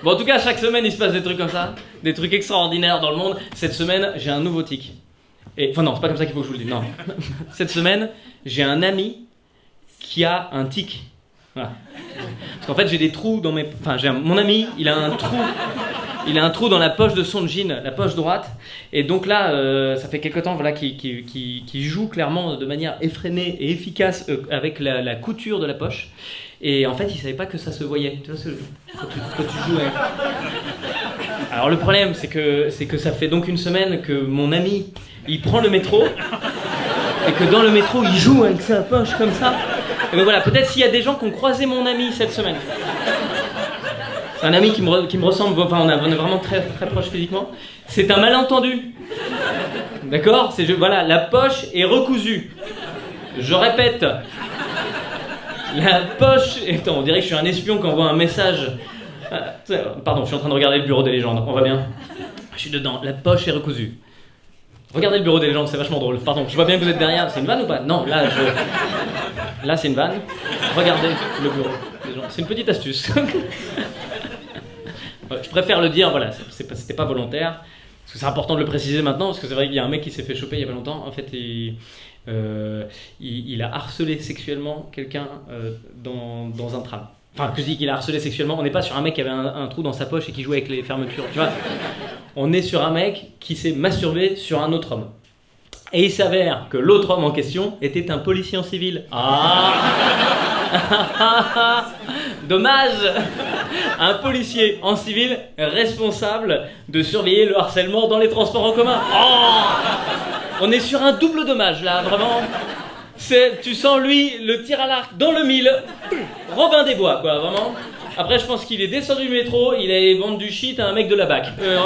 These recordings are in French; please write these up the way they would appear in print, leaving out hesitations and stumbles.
Bon, en tout cas, chaque semaine, il se passe des trucs comme ça, des trucs extraordinaires dans le monde. Cette semaine, j'ai un nouveau tic. Enfin non, c'est pas comme ça qu'il faut que je vous le dise, non. Cette semaine, j'ai un ami qui a un tic. Voilà. Parce qu'en fait, j'ai des trous dans mes... Enfin, mon ami, il a un trou dans la poche de son jean, la poche droite. Et donc là, ça fait quelque temps voilà, qu'il joue clairement de manière effrénée et efficace avec la couture de la poche. Et en fait, il savait pas que ça se voyait. Tu vois, quand tu joues avec... Alors le problème, c'est que ça fait donc une semaine que mon ami, il prend le métro. Et que dans le métro, il joue avec sa poche comme ça. Et donc voilà, peut-être s'il y a des gens qui ont croisé mon ami cette semaine. C'est un ami qui me ressemble, enfin on est vraiment très, très proches physiquement. C'est un malentendu. D'accord ? Voilà, la poche est recousue. Je répète. La poche... Attends, on dirait que je suis un espion qui envoie un message. Pardon, je suis en train de regarder le bureau des légendes, on va bien. Je suis dedans, la poche est recousue. Regardez le bureau des légendes, c'est vachement drôle. Pardon, je vois bien que vous êtes derrière. C'est une vanne ou pas ? Non, là c'est une vanne. Regardez le bureau des légendes. C'est une petite astuce. Je préfère le dire, voilà, c'était pas volontaire. Parce que c'est important de le préciser maintenant, parce que c'est vrai qu'il y a un mec qui s'est fait choper il y a pas longtemps. En fait, il a harcelé sexuellement quelqu'un dans un tram. Enfin, que je dis qu'il a harcelé sexuellement, on n'est pas sur un mec qui avait un trou dans sa poche et qui jouait avec les fermetures, tu vois. On est sur un mec qui s'est masturbé sur un autre homme. Et il s'avère que l'autre homme en question était un policier en civil. Ah. Dommage. Un policier en civil responsable de surveiller le harcèlement dans les transports en commun. Oh. On est sur un double dommage là, vraiment. Tu sens lui le tir à l'arc dans le mille. Robin des Bois quoi, vraiment. Après je pense qu'il est descendu du métro, il allait vendre du shit à un mec de la BAC. Vraiment.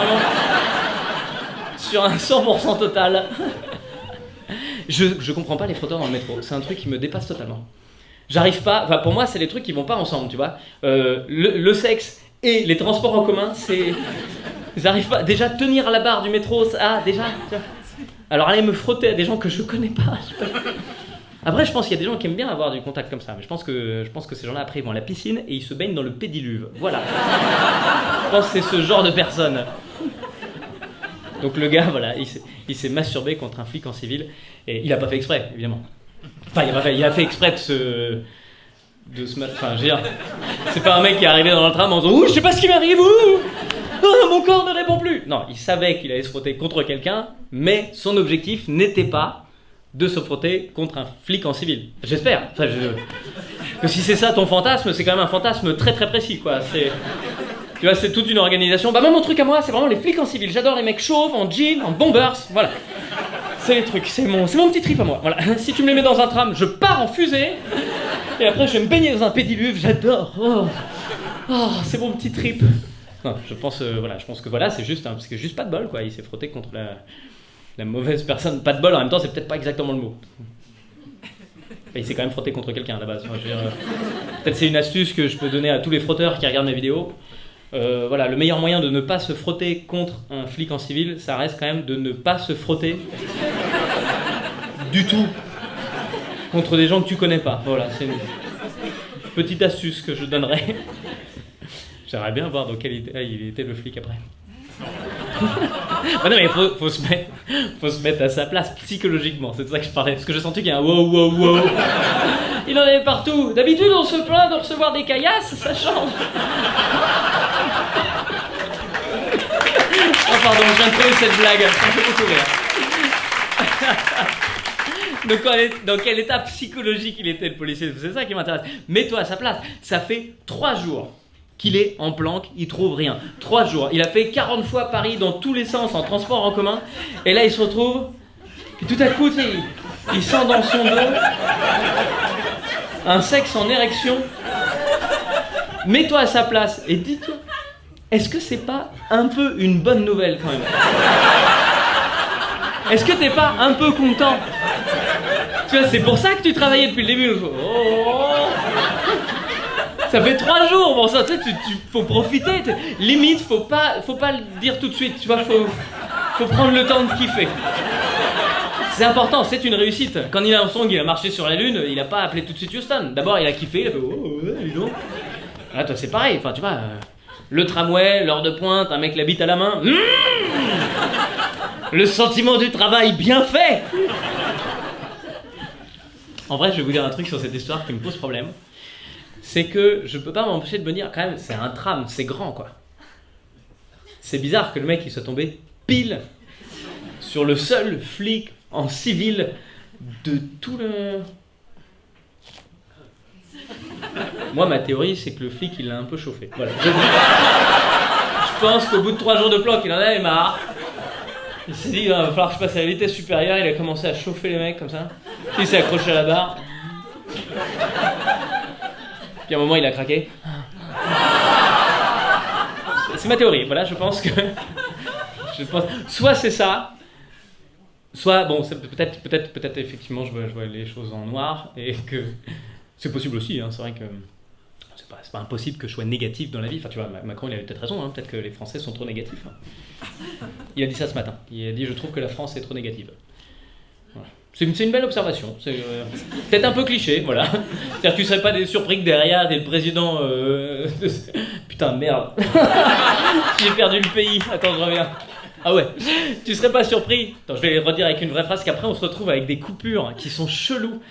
Sur un 100% total. Je comprends pas les frotteurs dans le métro, c'est un truc qui me dépasse totalement. J'arrive pas, enfin pour moi c'est des trucs qui vont pas ensemble, tu vois. Le sexe et les transports en commun, c'est... J'arrive pas, déjà tenir la barre du métro, déjà... Alors aller me frotter à des gens que je connais pas. Après je pense qu'il y a des gens qui aiment bien avoir du contact comme ça, mais je pense que ces gens-là après ils vont à la piscine et ils se baignent dans le pédiluve, voilà. Je pense que c'est ce genre de personne. Donc le gars, voilà, il s'est masturbé contre un flic en civil et il a pas fait exprès, évidemment. Enfin, il a fait exprès de se enfin, je veux dire, c'est pas un mec qui est arrivé dans le tram en disant « Ouh, je sais pas ce qui m'arrive, ouh oh, mon corps ne répond plus !» Non, il savait qu'il allait se frotter contre quelqu'un, mais son objectif n'était pas de se frotter contre un flic en civil. J'espère. Enfin, que si c'est ça ton fantasme, c'est quand même un fantasme très très précis, quoi. Tu vois, c'est toute une organisation. Bah moi, mon truc à moi, c'est vraiment les flics en civil. J'adore les mecs chauves, en jean, en bombers, voilà. C'est les trucs, c'est mon petit trip à moi. Voilà. Si tu me les mets dans un tram, je pars en fusée. Et après, je vais me baigner dans un pédiluve. J'adore. Oh, c'est mon petit trip. Non, je pense que voilà, c'est juste, parce que juste pas de bol, quoi. Il s'est frotté contre la mauvaise personne. Pas de bol, en même temps, c'est peut-être pas exactement le mot. Il s'est quand même frotté contre quelqu'un à la base. Moi, je veux dire, peut-être c'est une astuce que je peux donner à tous les frotteurs qui regardent mes vidéos. Voilà, le meilleur moyen de ne pas se frotter contre un flic en civil, ça reste quand même de ne pas se frotter du tout contre des gens que tu connais pas. Voilà, c'est une petite astuce que je donnerais. J'aimerais bien voir dans quel état il était le flic après. Ah non mais il faut se mettre à sa place psychologiquement, c'est de ça que je parlais, parce que j'ai senti qu'il y a un wow. Il en avait partout. D'habitude on se plaint de recevoir des caillasses, ça change. Oh pardon, je viens de trouver cette blague, ça me fait beaucoup rire. Donc dans quel état psychologique il était le policier, c'est ça qui m'intéresse. Mets-toi à sa place, ça fait 3 jours qu'il est en planque, il trouve rien. 3 jours, il a fait 40 fois Paris dans tous les sens en transport en commun, et là il se retrouve, et tout à coup il sent dans son dos un sexe en érection. Mets-toi à sa place et dis-toi, est-ce que c'est pas un peu une bonne nouvelle quand même? Est-ce que t'es pas un peu content? Tu vois, c'est pour ça que tu travaillais depuis le début. Ça fait 3 jours, bon ça, tu sais, faut profiter. Limite, faut pas le dire tout de suite, tu vois, faut prendre le temps de kiffer. C'est important, c'est une réussite. Quand Neil Armstrong il a marché sur la Lune, il a pas appelé tout de suite Houston. D'abord, il a kiffé, il a fait dis donc. Là, toi, c'est pareil, enfin, tu vois, Le tramway, l'heure de pointe, un mec la bite à la main. Le sentiment du travail bien fait. En vrai, je vais vous dire un truc sur cette histoire qui me pose problème. C'est que je peux pas m'empêcher de me dire, quand même, c'est un tram, c'est grand, quoi. C'est bizarre que le mec il soit tombé pile sur le seul flic en civil de tout le... Moi, ma théorie, c'est que le flic, il l'a un peu chauffé. Voilà. Je pense qu'au bout de 3 jours de planque, il en avait marre. Il s'est dit, il va falloir que je passe à la vitesse supérieure. Il a commencé à chauffer les mecs comme ça. Puis il s'est accroché à la barre. Puis à un moment, il a craqué. C'est ma théorie. Voilà, je pense que... Soit c'est ça, soit, bon, peut-être effectivement, je vois les choses en noir, et que... C'est possible aussi, hein, c'est vrai que... C'est pas impossible que je sois négatif dans la vie. Enfin, tu vois, Macron, il avait peut-être raison, hein, peut-être que les Français sont trop négatifs. Hein. Il a dit ça ce matin. Il a dit, je trouve que la France est trop négative. Voilà. C'est une belle observation. C'est peut-être un peu cliché, voilà. C'est-à-dire que tu serais pas surpris que derrière, t'es le président... Putain, merde. J'ai perdu le pays. Attends, je reviens. Ah ouais, tu serais pas surpris. Attends, je vais le redire avec une vraie phrase, qu'après on se retrouve avec des coupures qui sont cheloues.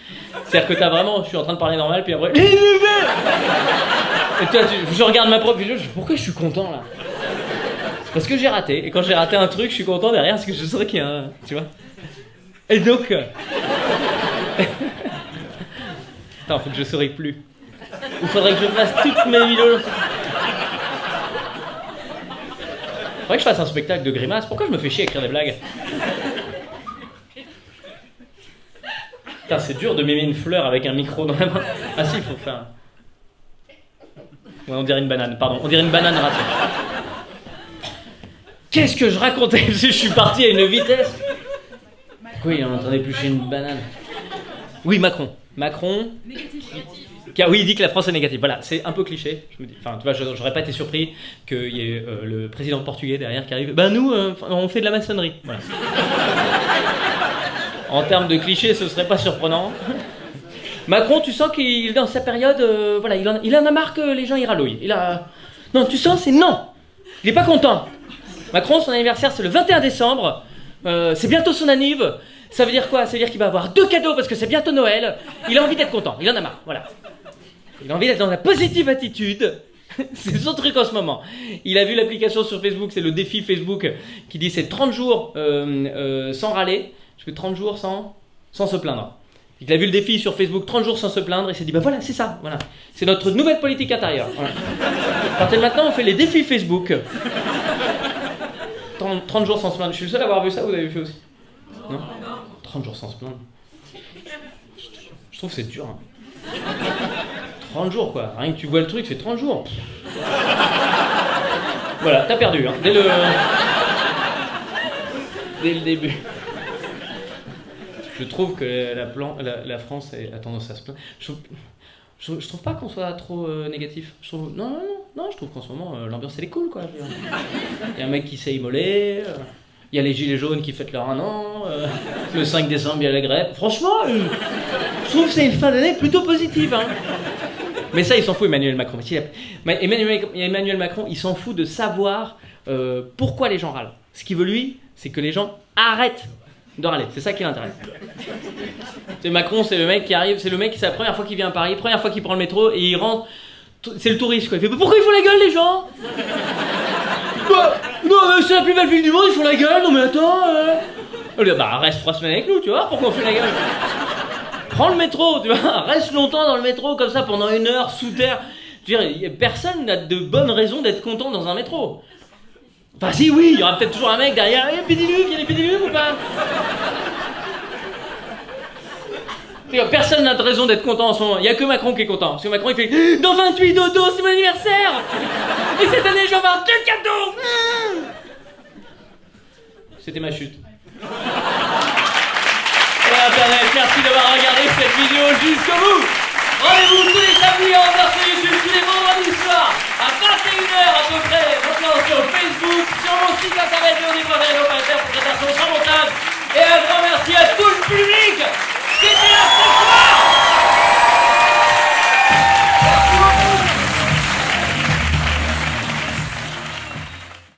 C'est-à-dire que t'as vraiment, je suis en train de parler normal, puis après... Et toi, je regarde ma propre vidéo, je dis, pourquoi je suis content là? C'est parce que j'ai raté, et quand j'ai raté un truc, je suis content derrière, parce que je saurais qu'il y a un... Tu vois? Et donc... Attends, faut que je souris plus. Ou faudrait que je fasse toutes mes vidéos... Faudrait que je fasse un spectacle de grimaces. Pourquoi je me fais chier à écrire des blagues? Putain, c'est dur de mimer une fleur avec un micro dans la main. Ah si, il faut faire... Ouais, on dirait une banane, pardon. On dirait une banane ratée. Qu'est-ce que je racontais? Parce que je suis parti à une vitesse. Pourquoi il est en train d'éplucher une banane? Oui, Macron. Négatif. Oui, il dit que la France est négative. Voilà, c'est un peu cliché. Je me dis, enfin, tu vois, j'aurais pas été surpris qu'il y ait le président portugais derrière qui arrive. Ben nous, on fait de la maçonnerie. Voilà. En termes de cliché, ce serait pas surprenant. Macron, tu sens qu'il est dans sa période, voilà, il en a marre que les gens y râlouillent. Non, tu sens, c'est non. Il est pas content. Macron, son anniversaire, c'est le 21 décembre. C'est bientôt son anniv. Ça veut dire quoi? Ça veut dire qu'il va avoir 2 cadeaux parce que c'est bientôt Noël. Il a envie d'être content. Il en a marre. Voilà. Il a envie d'être dans la positive attitude. C'est son truc en ce moment. Il a vu l'application sur Facebook, c'est le défi Facebook qui dit c'est 30 jours sans râler. Je fais 30 jours sans se plaindre. Il a vu le défi sur Facebook, 30 jours sans se plaindre, et il s'est dit, bah voilà, c'est ça, voilà. C'est notre nouvelle politique intérieure. Voilà. À partir de maintenant, on fait les défis Facebook. 30 jours sans se plaindre. Je suis le seul à avoir vu ça, vous avez vu aussi? Non? 30 jours sans se plaindre. Je trouve que c'est dur. Hein. 30 jours, quoi. Rien que tu vois le truc, c'est 30 jours. Voilà, t'as perdu, hein, dès le début. Je trouve que la France a tendance à se plaindre. Je trouve pas qu'on soit trop négatif. Non, je trouve qu'en ce moment, l'ambiance elle est cool, quoi. Il y a un mec qui s'est immolé, il y a les gilets jaunes qui fêtent leur 1 an, le 5 décembre, il y a la grève. Franchement, je trouve que c'est une fin d'année plutôt positive. Hein. Mais ça, il s'en fout, Emmanuel Macron. Emmanuel Macron, il s'en fout de savoir pourquoi les gens râlent. Ce qu'il veut, lui, c'est que les gens arrêtent de râler, c'est ça qui l'intéresse. C'est Macron, c'est le mec qui arrive, c'est la première fois qu'il vient à Paris, première fois qu'il prend le métro et il rentre, c'est le touriste quoi. Il fait pourquoi ils font la gueule les gens? Bah, non mais c'est la plus belle ville du monde, ils font la gueule, non mais attends Bah reste 3 semaines avec nous, tu vois, pourquoi on fait la gueule? Prends le métro, tu vois, reste longtemps dans le métro comme ça pendant 1 heure sous terre. Je veux dire, personne n'a de bonnes raisons d'être content dans un métro. Enfin si, oui, il y aura peut-être toujours un mec derrière. Il y a des pédiluves ou pas? Personne n'a de raison d'être content en ce moment. Il n'y a que Macron qui est content. Parce que Macron il fait dans 28 dodo, c'est mon anniversaire. Et cette année je vais avoir 2 cadeaux. C'était ma chute. Voilà Internet, merci d'avoir regardé cette vidéo jusqu'au bout. Rendez-vous tous les samedis en sur YouTube, tous les vendredis soirs à 21h à peu près.